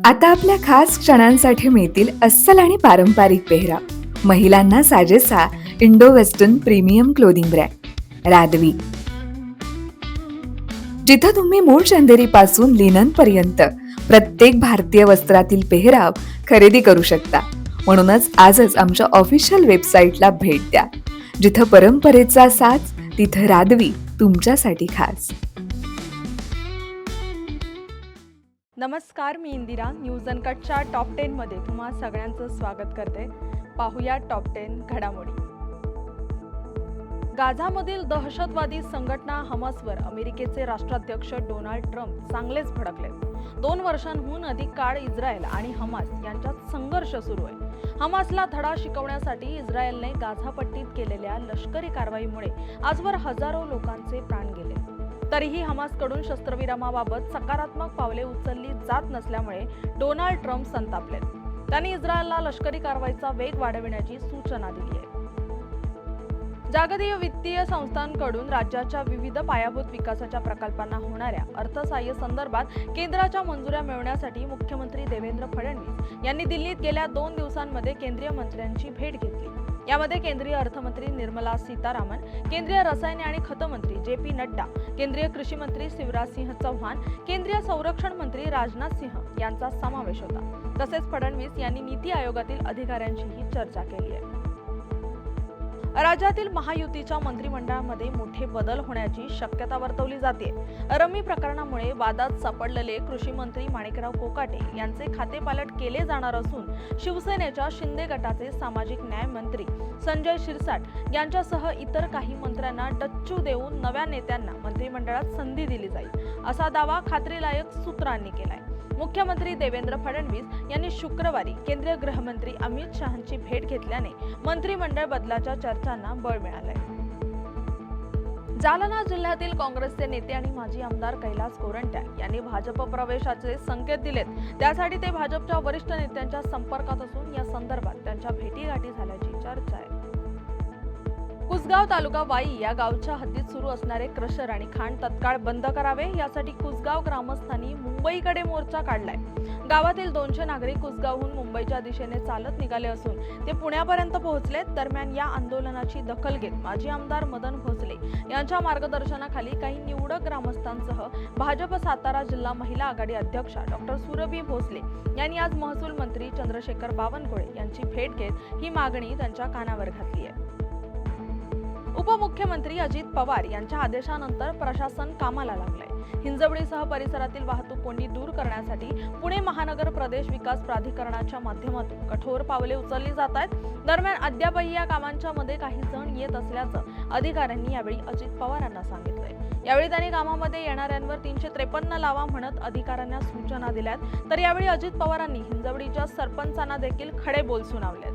आता आपल्या खास क्षणांसाठी मिळतील अस्सल आणि पारंपरिक पेहराव. महिलांना साजेसा Indo western premium clothing brand Radvi, जिथं तुम्ही मूळ चंदेरी पासून लिनन पर्यंत प्रत्येक भारतीय वस्त्रातील पेहराव खरेदी करू शकता. म्हणूनच आजच आमच्या ऑफिशियल वेबसाईटला भेट द्या. जिथं परंपरेचा साज, तिथं रादवी तुमच्यासाठी खास. नमस्कार, मी इंदिरा. न्यूज अनकटच्या टॉप 10 मध्ये तुम्हा सगळ्यांचं स्वागत करते. पाहूया टॉप 10 घडामोडी. गाझामधील दहशतवादी संघटना हमासवर अमेरिकेचे राष्ट्राध्यक्ष डोनाल्ड ट्रम्प चांगलेच भडकले. 2 वर्षांहून अधिक काळ इस्रायल आणि हमास यांच्यात संघर्ष सुरू आहे. हमासला धडा शिकवण्यासाठी इस्रायलने गाझापट्टीत केलेल्या लष्करी कारवाईमुळे आजवर हजारो लोकांचे प्राण गेले. तरीही हमासकडून शस्त्रविरामाबाबत सकारात्मक पावले उचलली जात नसल्यामुळे डोनाल्ड ट्रम्प संतापलेत. त्यांनी इस्रायलला लष्करी कारवाईचा वेग वाढविण्याची सूचना दिली आहे. जागतिक वित्तीय संस्थांकडून राज्याच्या विविध पायाभूत विकासाच्या प्रकल्पांना होणाऱ्या अर्थसहाय्य संदर्भात केंद्राच्या मंजुऱ्या मिळवण्यासाठी मुख्यमंत्री देवेंद्र फडणवीस यांनी दिल्लीत गेल्या 2 दिवसांमध्ये केंद्रीय मंत्र्यांची भेट घेतली. यामध्ये केंद्रीय अर्थमंत्री निर्मला सीतारामन, केंद्रीय रसायने आणि खत मंत्री जे.पी. नड्डा, केंद्रीय कृषी मंत्री शिवराज सिंह चौहान, केंद्रीय संरक्षण मंत्री राजनाथ सिंह यांचा समावेश होता. तसेच फडणवीस यांनी नीती आयोगातील अधिकाऱ्यांशीही चर्चा केली आहे. राज्यातील महायुतीच्या मंत्रिमंडळामध्ये मोठे बदल होण्याची शक्यता वर्तवली जाते. रमी प्रकरणामुळे वादात सापडलेले कृषी मंत्री माणिकराव कोकाटे यांचे खातेपालट केले जाणार असून शिवसेनेच्या शिंदे गटाचे सामाजिक न्याय मंत्री संजय शिरसाट यांच्यासह इतर काही मंत्र्यांना डच्चू देऊन नव्या नेत्यांना मंत्रिमंडळात संधी दिली जाईल, असा दावा खात्रीलायक सूत्रांनी केलाय. मुख्यमंत्री देवेंद्र फडणवीस यांनी शुक्रवारी केंद्रीय गृहमंत्री अमित शहांची भेट घेतल्याने मंत्रिमंडळ बदलाच्या चर्चांना बळ मिळालंय. जालना जिल्ह्यातील काँग्रेसचे नेते आणि माजी आमदार कैलास गोरंट्याल यांनी भाजप प्रवेशाचे संकेत दिलेत. त्यासाठी ते भाजपच्या वरिष्ठ नेत्यांच्या संपर्कात असून या संदर्भात त्यांच्या भेटीगाठी झाल्याची चर्चा आहे. कुसगाव तालुका वाई या गावच्या हद्दीत सुरू असणारे क्रशर आणि खाण तत्काळ बंद करावे, यासाठी कुसगाव ग्रामस्थांनी मुंबईकडे मोर्चा काढलाय. गावातील 200 नागरिक कुसगावहून मुंबईच्या दिशेने चालत निघाले असून ते पुण्यापर्यंत पोहोचले. दरम्यान या आंदोलनाची दखल घेत माजी आमदार मदन भोसले यांच्या मार्गदर्शनाखाली काही निवडक ग्रामस्थांसह भाजप सातारा जिल्हा महिला आघाडी अध्यक्षा डॉ. सुरभी भोसले यांनी आज महसूल मंत्री चंद्रशेखर बावनकुळे यांची भेट घेत ही मागणी त्यांच्या कानावर घातली आहे. उपमुख्यमंत्री अजित पवार यांच्या आदेशानंतर प्रशासन कामाला लागलंय. हिंजवडीसह परिसरातील वाहतूक कोंडी दूर करण्यासाठी पुणे महानगर प्रदेश विकास प्राधिकरणाच्या माध्यमातून कठोर पावले उचलली जात आहेत. दरम्यान अद्यापही या कामांच्या मध्ये काही जण येत असल्याचं अधिकाऱ्यांनी यावेळी अजित पवारांना सांगितलंय. यावेळी त्यांनी कामामध्ये येणाऱ्यांवर 353 लावा म्हणत अधिकाऱ्यांना सूचना दिल्यात. तर यावेळी अजित पवारांनी हिंजवडीच्या सरपंचांना देखील खडे बोल सुनावलेत.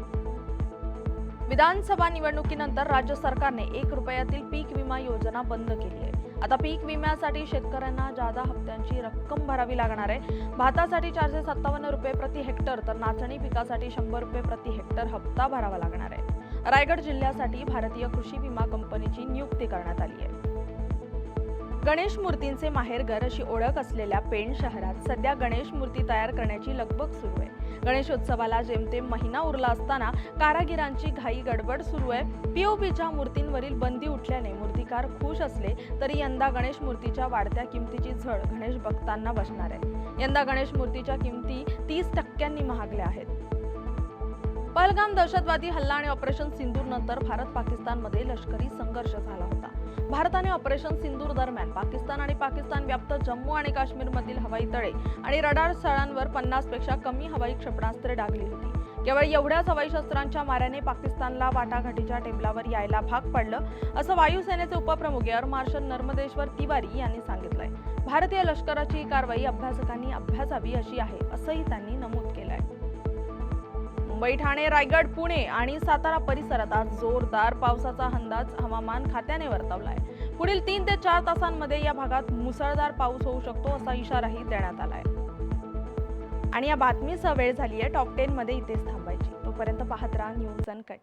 विधानसभा निवडणुकीनंतर राज्य सरकारने 1 रुपयातील पीक विमा योजना बंद केली आहे. आता पीक विम्यासाठी शेतकऱ्यांना जादा हप्त्यांची रक्कम भरावी लागणार आहे. भातासाठी 457 रुपये प्रति हेक्टर तर नाचणी पिकासाठी 100 रुपये प्रति हेक्टर हप्ता भरावा लागणार आहे. रायगड जिल्ह्यासाठी भारतीय कृषी विमा कंपनीची नियुक्ती करण्यात आली आहे. गणेश मूर्तींचे माहेरघर अशी ओळख असलेल्या पेण शहरात सध्या गणेश मूर्ती तयार करण्याची लगबग सुरू आहे. गणेशोत्सवाला जेमतेम महिना उरला असताना कारागिरांची घाई गडबड सुरू आहे. पीओपीच्या मूर्तींवरील बंदी उठल्याने मूर्तिकार खुश असले तरी यंदा गणेश मूर्तीच्या वाढत्या किमतीची झळ गणेश भक्तांना बसणार आहे. यंदा गणेश मूर्तीच्या किमती 30% महागल्या आहेत. पहलगाम दहशतवादी हल्ला आणि ऑपरेशन सिंदूर नंतर भारत पाकिस्तानमध्ये लष्करी संघर्ष झाला होता. भारताने ऑपरेशन सिंदूर दरम्यान पाकिस्तान आणि पाकिस्तान व्याप्त जम्मू आणि काश्मीरमधील हवाई तळे आणि रडार स्थळांवर 50 पेक्षा कमी हवाई क्षेपणास्त्रे डागली होती. केवळ एवढ्याच हवाई शस्त्रांच्या माऱ्याने पाकिस्तानला वाटाघाटीच्या टेबलावर यायला भाग पडलं, असं वायुसेनेचे उपप्रमुख एअर मार्शल नर्मदेश्वर तिवारी यांनी सांगितलंय. भारतीय लष्कराची ही कारवाई अभ्यासकांनी अभ्यासावी अशी आहे, असंही त्यांनी नमूद केलंय. मुंबई, ठाणे, रायगड, पुणे आणि सातारा परिसरात आज जोरदार पावसाचा अंदाज हवामान खात्याने वर्तवलाय. पुढील 3 ते 4 तासांमध्ये या भागात मुसळधार पाऊस होऊ शकतो, असा इशाराही देण्यात आलाय. आणि या बातमीसह वेळ झाली आहे टॉप 10 मध्ये इथेच थांबायची. तोपर्यंत पाहत राहा न्यूज अनकट.